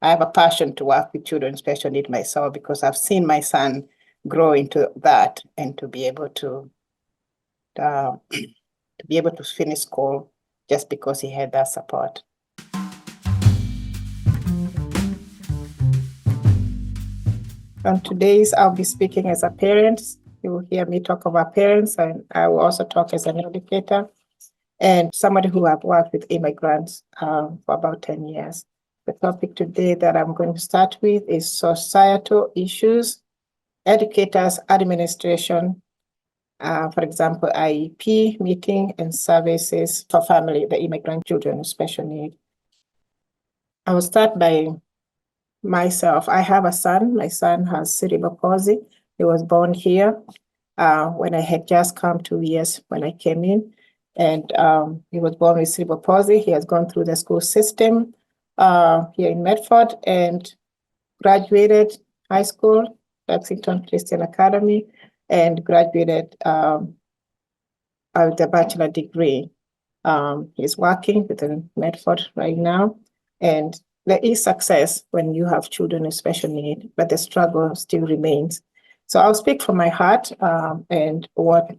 I have a passion to work with children with special needs myself because I've seen my son grow into that and to be able to finish school just because he had that support. On today's, I'll be speaking as a parent. You will hear me talk about parents, and I will also talk as an educator and somebody who have worked with immigrants for about 10 years. The topic today that I'm going to start with is societal issues, educators, administration, for example, IEP, meeting and services for family, the immigrant children with special need. I will start by myself. I have a son. My son has cerebral palsy. He was born here when I had just come 2 years when I came in. And he was born with cerebral palsy. He has gone through the school system here in Medford and graduated high school, Lexington Christian Academy, and graduated with a bachelor degree. He's working within Medford right now. And there is success when you have children with special need, but the struggle still remains. So I'll speak from my heart and what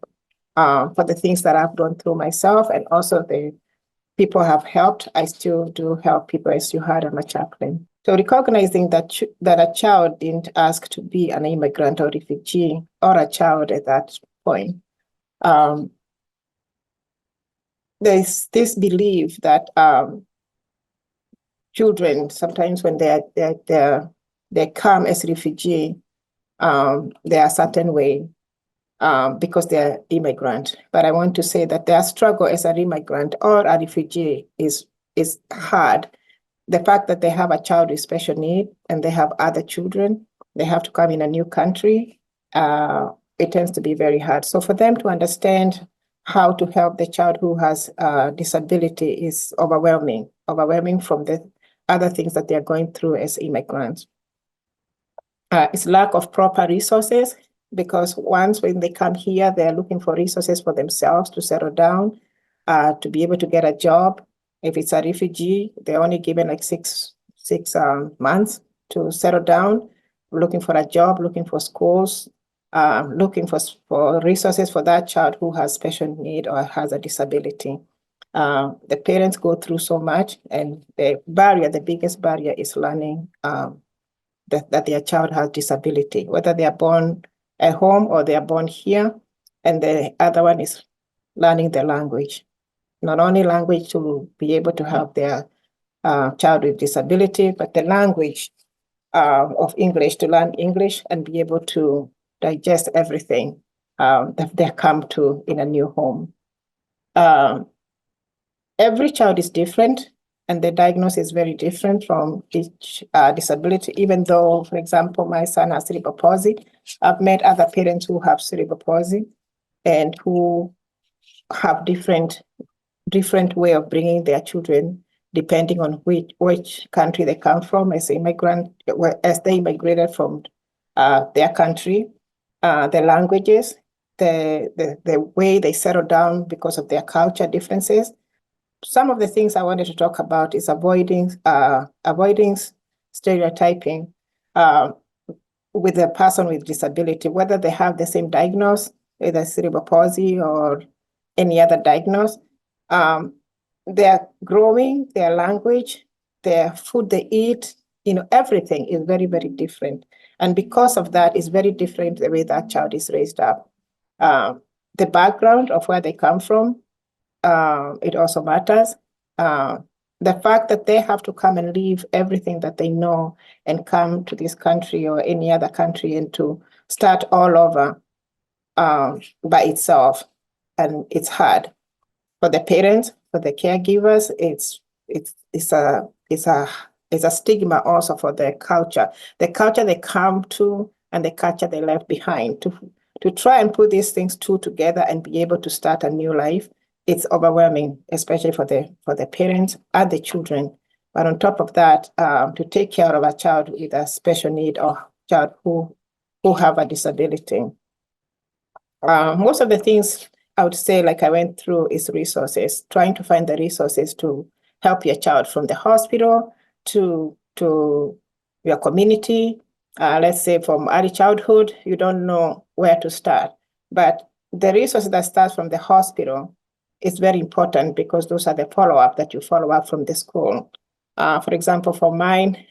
for the things that I've gone through myself, and also the people have helped. I still do help people, as you heard. I'm a chaplain. So recognizing that a child didn't ask to be an immigrant or refugee or a child at that point, there's this belief that children, sometimes when they come as refugee, they are a certain way. Because they're immigrant. But I want to say that their struggle as an immigrant or a refugee is hard. The fact that they have a child with special need and they have other children, they have to come in a new country, it tends to be very hard. So for them to understand how to help the child who has a disability is overwhelming from the other things that they're going through as immigrants. It's lack of proper resources, because once when they come here, they're looking for resources for themselves to settle down, to be able to get a job. If it's a refugee, they're only given like six months to settle down, looking for a job, looking for schools, looking for resources for that child who has special need or has a disability. The parents go through so much, and the biggest barrier is learning that their child has disability, whether they are born at home or they are born here. And the other one is learning the language, not only language to be able to help their child with disability, but the language of English, to learn English and be able to digest everything that they come to in a new home. Every child is different, and the diagnosis is very different from each disability, even though, for example, my son has cerebral palsy. I've met other parents who have cerebral palsy and who have different way of bringing their children, depending on which country they come from as immigrant, as they immigrated from their country, the languages, the way they settle down because of their culture differences. Some of the things I wanted to talk about is avoiding stereotyping with a person with disability, whether they have the same diagnosis, either cerebral palsy or any other diagnosis. They're growing, their language, their food they eat, everything is very, very different. And because of that, it's very different the way that child is raised up. The background of where they come from, it also matters. The fact that they have to come and leave everything that they know and come to this country or any other country and to start all over by itself, and it's hard for the parents, for the caregivers. It's a stigma also for the culture they come to and the culture they left behind. To try and put these things two together and be able to start a new life, it's overwhelming, especially for the parents and the children. But on top of that, to take care of a child with a special need or child who have a disability. Most of the things I would say, like I went through, is resources, trying to find the resources to help your child from the hospital to to your community. Let's say from early childhood, you don't know where to start. But the resources that start from the hospital is very important because those are the follow-up that you follow up from the school. For example, for mine,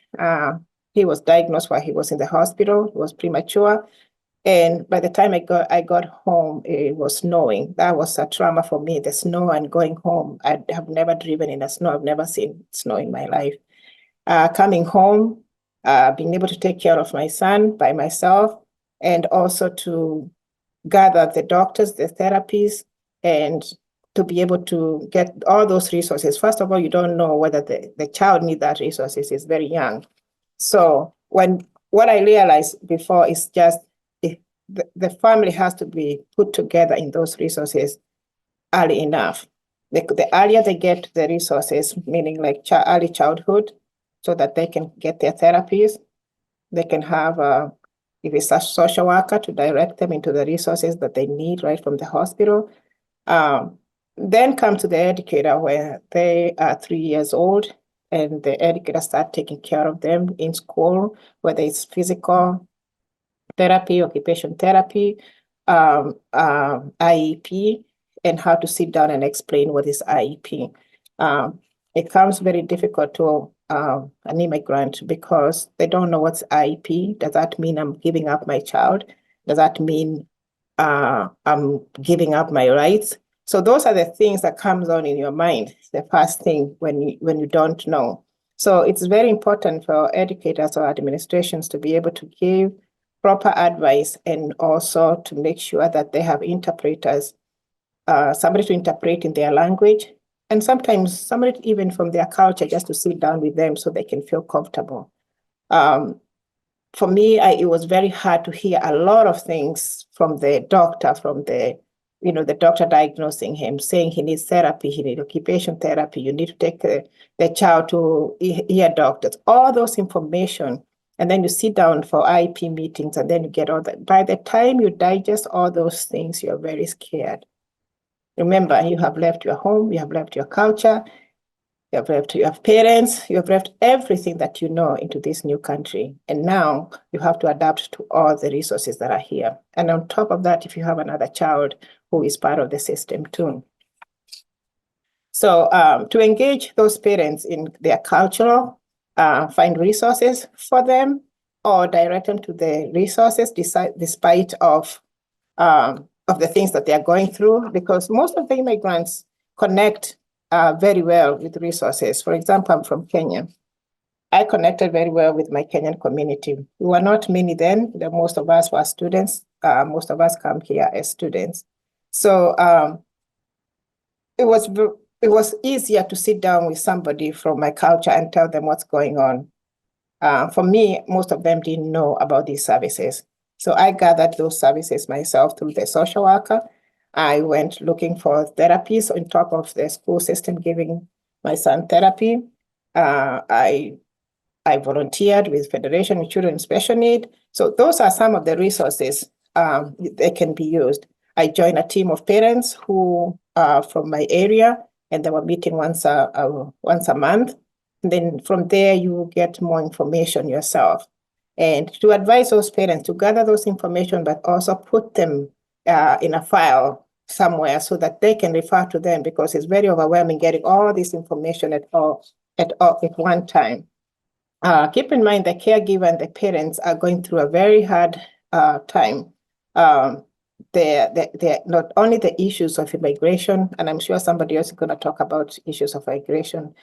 he was diagnosed while he was in the hospital. He was premature. And by the time I got home, it was snowing. That was a trauma for me, the snow and going home. I have never driven in the snow. I've never seen snow in my life. Coming home, being able to take care of my son by myself, and also to gather the doctors, the therapies, and to be able to get all those resources. First of all, you don't know whether the child needs that resources. Is very young. So what I realized before is just the family has to be put together in those resources early enough. The earlier they get the resources, meaning like early childhood, so that they can get their therapies, they can have, if it's a social worker, to direct them into the resources that they need right from the hospital. Then come to the educator where they are 3 years old, and the educator start taking care of them in school, whether it's physical therapy, occupation therapy, IEP, and how to sit down and explain what is IEP. It comes very difficult to an immigrant because they don't know what's IEP. Does that mean I'm giving up my child? Does that mean I'm giving up my rights? So those are the things that comes on in your mind, the first thing when you don't know. So it's very important for educators or administrations to be able to give proper advice and also to make sure that they have interpreters, somebody to interpret in their language, and sometimes somebody even from their culture just to sit down with them so they can feel comfortable. For me, it was very hard to hear a lot of things from the doctor, from the doctor diagnosing him, saying he needs therapy, he needs occupation therapy, you need to take the child to ear doctors, all those information. And then you sit down for IEP meetings and then you get all that. By the time you digest all those things, you're very scared. Remember, you have left your home, you have left your culture, you have left your parents, you have left everything that you know into this new country. And now you have to adapt to all the resources that are here. And on top of that, if you have another child who is part of the system too. So to engage those parents in their cultural, find resources for them or direct them to the resources despite of the things that they are going through, because most of the immigrants connect very well with resources. For example, I'm from Kenya. I connected very well with my Kenyan community. We were not many then. Most of us were students. Most of us come here as students. So it was easier to sit down with somebody from my culture and tell them what's going on. For me, most of them didn't know about these services. So I gathered those services myself through the social worker. I went looking for therapies on top of the school system giving my son therapy. I volunteered with Federation of Children with Special Need. So those are some of the resources that can be used. I joined a team of parents who are from my area, and they were meeting once a month. And then from there, you get more information yourself. And to advise those parents to gather those information, but also put them in a file somewhere so that they can refer to them, because it's very overwhelming getting all this information at one time. Keep in mind the caregiver and the parents are going through a very hard time. They're not only the issues of immigration, and I'm sure somebody else is going to talk about issues of migration,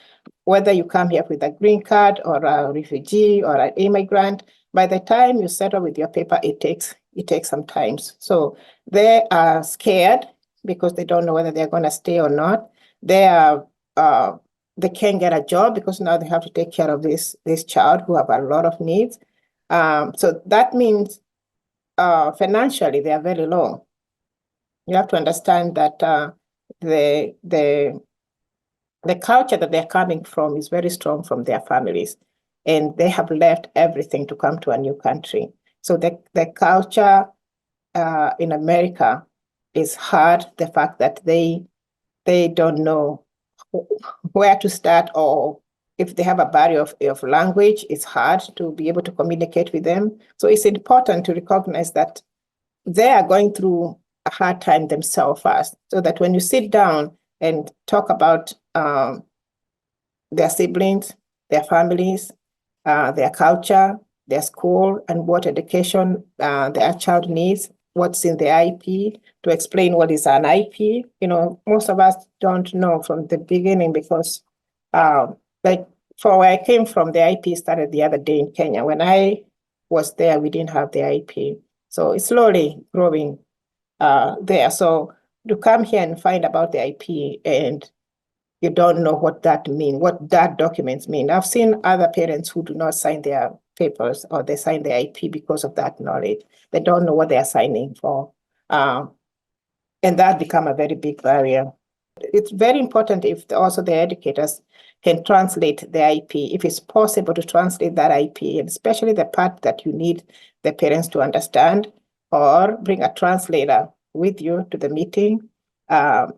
whether you come here with a green card or a refugee or an immigrant, by the time you settle with your paper, it takes some time. So they are scared because they don't know whether they're going to stay or not. They can't get a job because now they have to take care of this child who have a lot of needs. So that means financially they are very low. You have to understand that the culture that they're coming from is very strong from their families, and they have left everything to come to a new country. So the culture in America is hard. The fact that they don't know where to start or if they have a barrier of language, it's hard to be able to communicate with them. So it's important to recognize that they are going through a hard time themselves first, so that when you sit down and talk about their siblings, their families, their culture, their school, and what education their child needs, what's in the IP, to explain what is an IP. Most of us don't know from the beginning because, like, for where I came from, the IP started the other day in Kenya. When I was there, we didn't have the IP. So it's slowly growing there. So to come here and find about the IP and you don't know what that means, what that documents mean. I've seen other parents who do not sign their papers or they sign their IP because of that knowledge. They don't know what they are signing for. And that become a very big barrier. It's very important if also the educators can translate the IP, if it's possible to translate that IP, and especially the part that you need the parents to understand, or bring a translator with you to the meeting,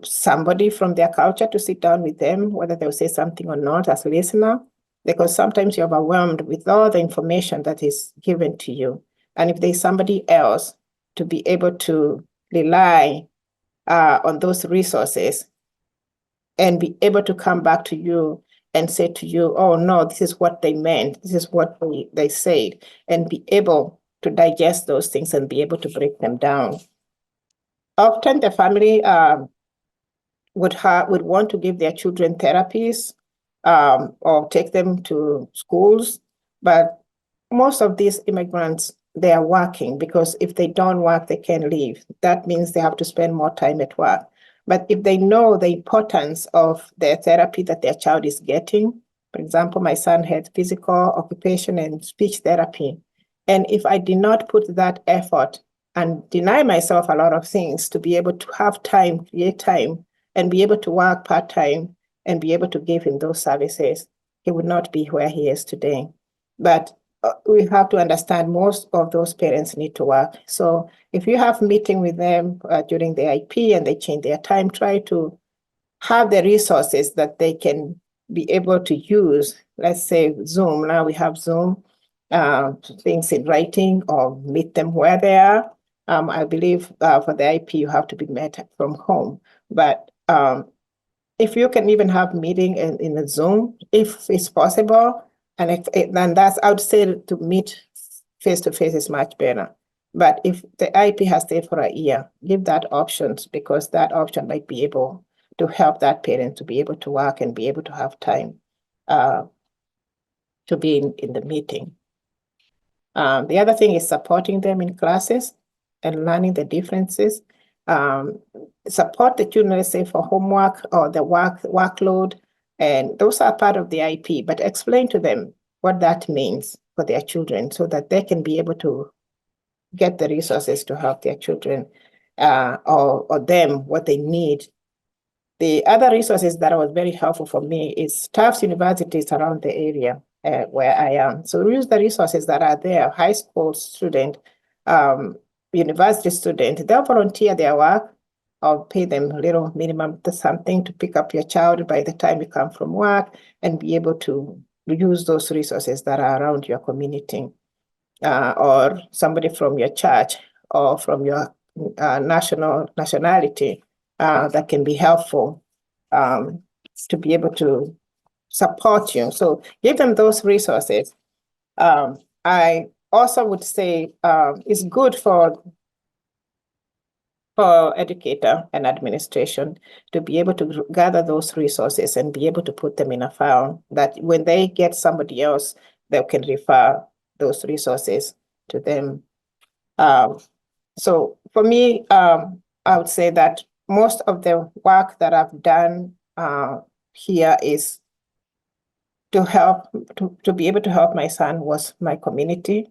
somebody from their culture to sit down with them, whether they'll say something or not as a listener, because sometimes you're overwhelmed with all the information that is given to you. And if there's somebody else to be able to rely on those resources and be able to come back to you and say to you, oh no, this is what they meant, this is what they said, and be able to digest those things and be able to break them down. Often the family would want to give their children therapies or take them to schools, but most of these immigrants, they are working, because if they don't work, they can't leave. That means they have to spend more time at work. But if they know the importance of the therapy that their child is getting, for example, my son had physical, occupation, and speech therapy. And if I did not put that effort and deny myself a lot of things to be able to have time, create time, and be able to work part-time and be able to give him those services, he would not be where he is today. But we have to understand most of those parents need to work. So if you have meeting with them during the IP and they change their time, try to have the resources that they can be able to use. Let's say Zoom. Now we have Zoom, things in writing, or meet them where they are. I believe for the IP, you have to be met from home. But if you can even have meeting in a Zoom, if it's possible, and then that's, I would say, to meet face to face is much better. But if the IP has stayed for a year, give that options, because that option might be able to help that parent to be able to work and be able to have time to be in the meeting. The other thing is supporting them in classes and learning the differences. Support the children, let's say, for homework or the workload, and those are part of the IP, but explain to them what that means for their children so that they can be able to get the resources to help their children or them what they need. The other resources that was very helpful for me is staff's universities around the area where I am. So use the resources that are there. High school student, university student, they'll volunteer their work or pay them a little minimum to something to pick up your child by the time you come from work, and be able to use those resources that are around your community, or somebody from your church or from your nationality that can be helpful to be able to support you. So give them those resources. I also would say it's good for educator and administration to be able to gather those resources and be able to put them in a file that when they get somebody else, they can refer those resources to them. So for me, I would say that most of the work that I've done here is to help, to be able to help my son was my community,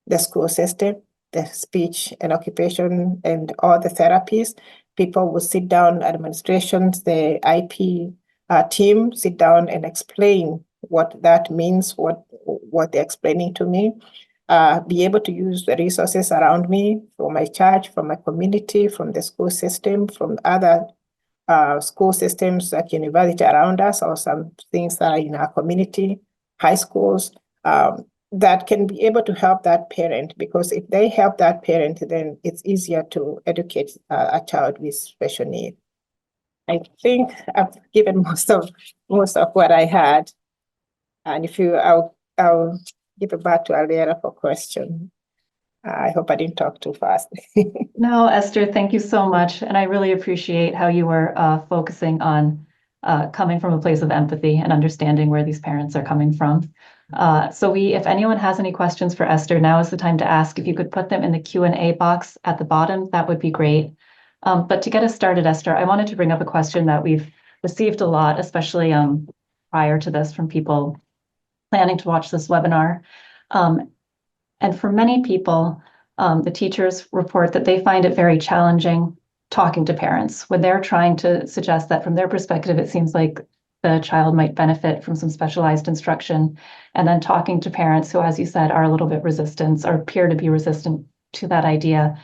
the school system, the speech and occupation, and all the therapies. People would sit down, administrations, the IP team sit down and explain what that means, what they're explaining to me. Be able to use the resources around me, from my church, from my community, from the school system, from other school systems like university around us, or some things that are in our community, high schools, that can be able to help that parent, because if they help that parent, then it's easier to educate a child with special need. I think I've given most of what I had, and I'll give it back to Aliera for question. I hope I didn't talk too fast. No, Esther, thank you so much. And I really appreciate how you were focusing on coming from a place of empathy and understanding where these parents are coming from. If anyone has any questions for Esther, now is the time to ask. If you could put them in the Q&A box at the bottom, that would be great. But to get us started, Esther, I wanted to bring up a question that we've received a lot, especially prior to this, from people planning to watch this webinar. And for many people, the teachers report that they find it very challenging talking to parents when they're trying to suggest that from their perspective, it seems like the child might benefit from some specialized instruction, and then talking to parents who, as you said, are a little bit resistant or appear to be resistant to that idea.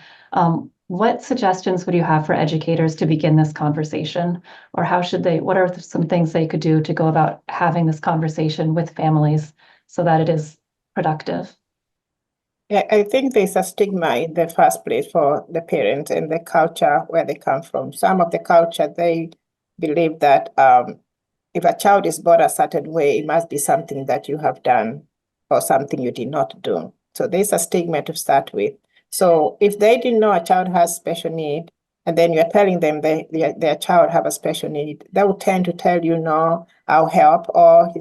What suggestions would you have for educators to begin this conversation? Or what are some things they could do to go about having this conversation with families so that it is productive? Yeah, I think there's a stigma in the first place for the parents and the culture where they come from. Some of the culture, they believe that if a child is born a certain way, it must be something that you have done or something you did not do. So there's a stigma to start with. So if they didn't know a child has special need, and then you're telling them their child have a special need, they will tend to tell you, no, I'll help, or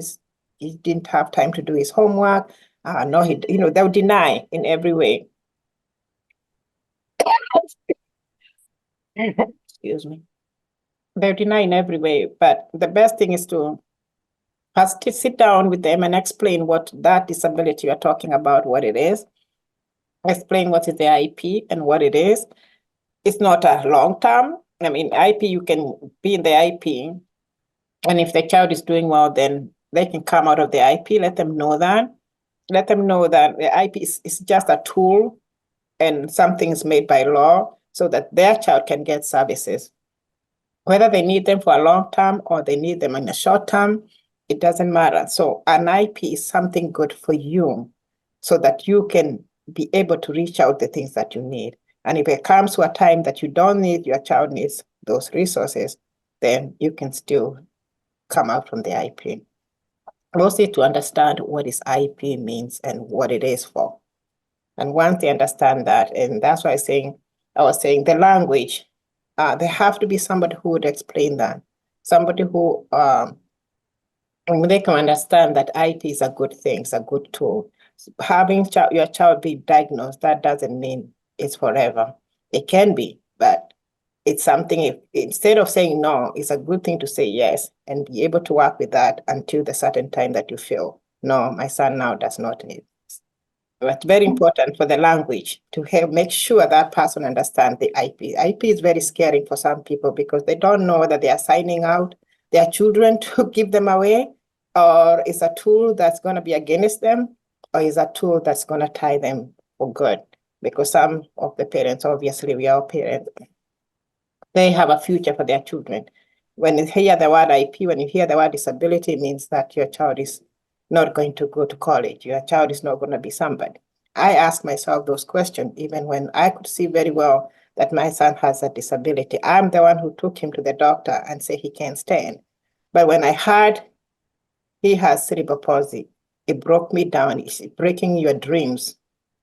he didn't have time to do his homework. No, they'll deny in every way. Excuse me. They'll deny in every way, but the best thing is to first sit down with them and explain what that disability you're talking about, what it is. Explain what is the IEP and what it is. It's not a long term. I mean, IEP, you can be in the IEP, and if the child is doing well, then they can come out of the IEP. Let them know that. Let them know that the IEP is just a tool and something is made by law so that their child can get services. Whether they need them for a long term or they need them in a short term, it doesn't matter. So an IEP is something good for you so that you can be able to reach out the things that you need. And if it comes to a time that you don't need, your child needs those resources, then you can still come out from the IEP. Mostly to understand what is IEP means and what it is for. And once they understand that, and that's why I was saying the language, there have to be somebody who would explain that. Somebody who they can understand that IEP is a good thing, it's a good tool. Having your child be diagnosed, that doesn't mean it's forever. It can be, but it's something, instead of saying no, it's a good thing to say yes and be able to work with that until the certain time that you feel, no, my son now does not need this. But very important for the language to make sure that person understands the IEP. IEP is very scary for some people because they don't know that they are signing out their children to give them away, or it's a tool that's going to be against them, or is a tool that's going to tie them for good. Because some of the parents, obviously we are parents, they have a future for their children. When you hear the word IEP, when you hear the word disability, it means that your child is not going to go to college. Your child is not going to be somebody. I ask myself those questions, even when I could see very well that my son has a disability. I'm the one who took him to the doctor and said he can't stand. But when I heard he has cerebral palsy, it broke me down. It's breaking your dreams,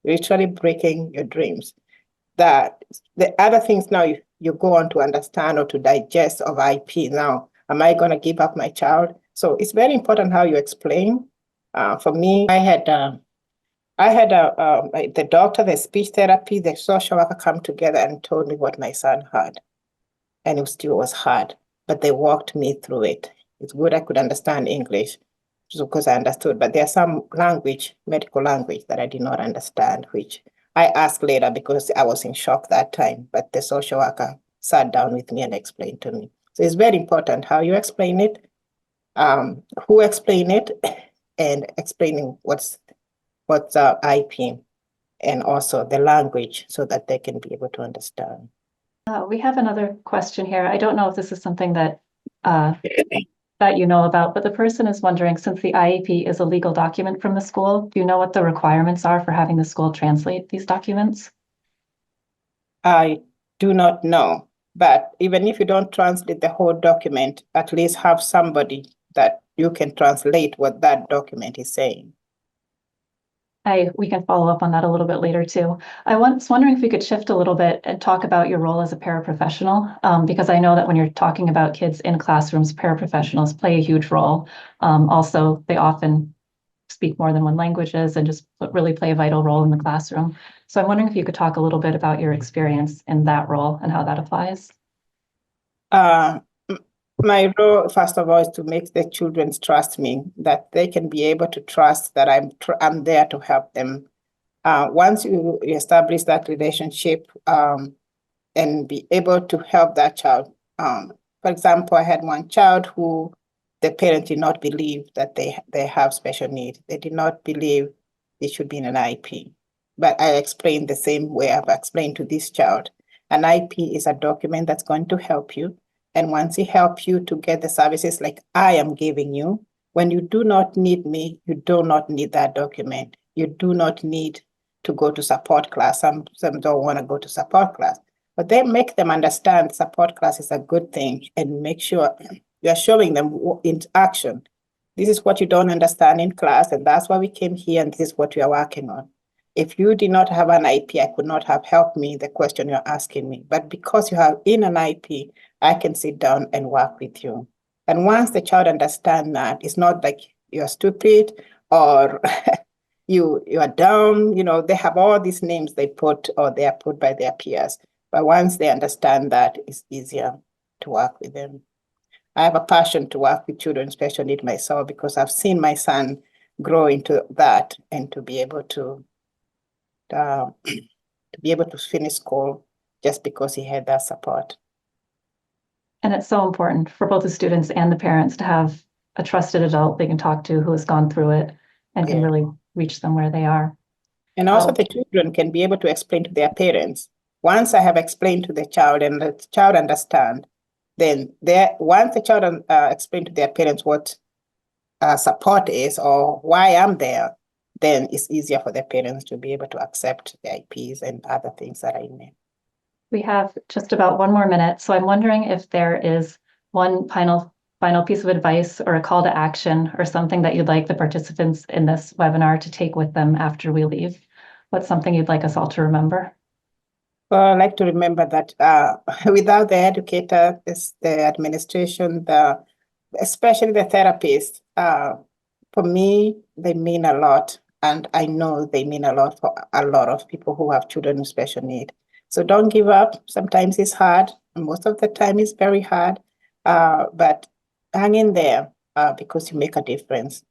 literally breaking your dreams. That the other things now you go on to understand or to digest of IEP now. Am I going to give up my child? So it's very important how you explain. For me, I had the doctor, the speech therapy, the social worker come together and told me what my son had. And it still was hard, but they walked me through it. It's good I could understand English because I understood, but there's some language, medical language that I did not understand, which I asked later because I was in shock that time, but the social worker sat down with me and explained to me. So it's very important how you explain it, who explain it, and explaining what's IEP, and also the language so that they can be able to understand. We have another question here. I don't know if this is something that that you know about, but the person is wondering, since the IEP is a legal document from the school, do you know what the requirements are for having the school translate these documents? I do not know, but even if you don't translate the whole document, at least have somebody that you can translate what that document is saying. We can follow up on that a little bit later too. I was wondering if we could shift a little bit and talk about your role as a paraprofessional, because I know that when you're talking about kids in classrooms, paraprofessionals play a huge role. Also, they often speak more than one languages and just really play a vital role in the classroom. So I'm wondering if you could talk a little bit about your experience in that role and how that applies. My role, first of all, is to make the children trust me, that they can be able to trust that I'm there to help them. Once you establish that relationship and be able to help that child. For example, I had one child who the parent did not believe that they have special needs. They did not believe they should be in an IEP. But I explained the same way I've explained to this child. An IEP is a document that's going to help you. And once it helps you to get the services like I am giving you, when you do not need me, you do not need that document. You do not need to go to support class. Some don't want to go to support class, but they make them understand support class is a good thing and make sure you're showing them in action. This is what you don't understand in class, and that's why we came here, and this is what we are working on. If you did not have an IEP, I could not have helped me the question you're asking me. But because you have in an IEP, I can sit down and work with you. And once the child understands that, it's not like you're stupid or you are dumb. They have all these names they put or they are put by their peers. But once they understand that, it's easier to work with them. I have a passion to work with children with special needs myself because I've seen my son grow into that and to be able to finish school just because he had that support. And it's so important for both the students and the parents to have a trusted adult they can talk to who has gone through it and can really reach them where they are. And also the children can be able to explain to their parents. Once I have explained to the child and the child understand, then once the child explain to their parents what support is or why I'm there, then it's easier for the parents to be able to accept the IPs and other things that are in there. We have just about 1 more minute, so I'm wondering if there is one final piece of advice or a call to action or something that you'd like the participants in this webinar to take with them after we leave. What's something you'd like us all to remember? Well, I'd like to remember that without the educator, the administration, especially the therapist, for me, they mean a lot. And I know they mean a lot for a lot of people who have children with special need. So don't give up. Sometimes it's hard. Most of the time it's very hard. But hang in there because you make a difference.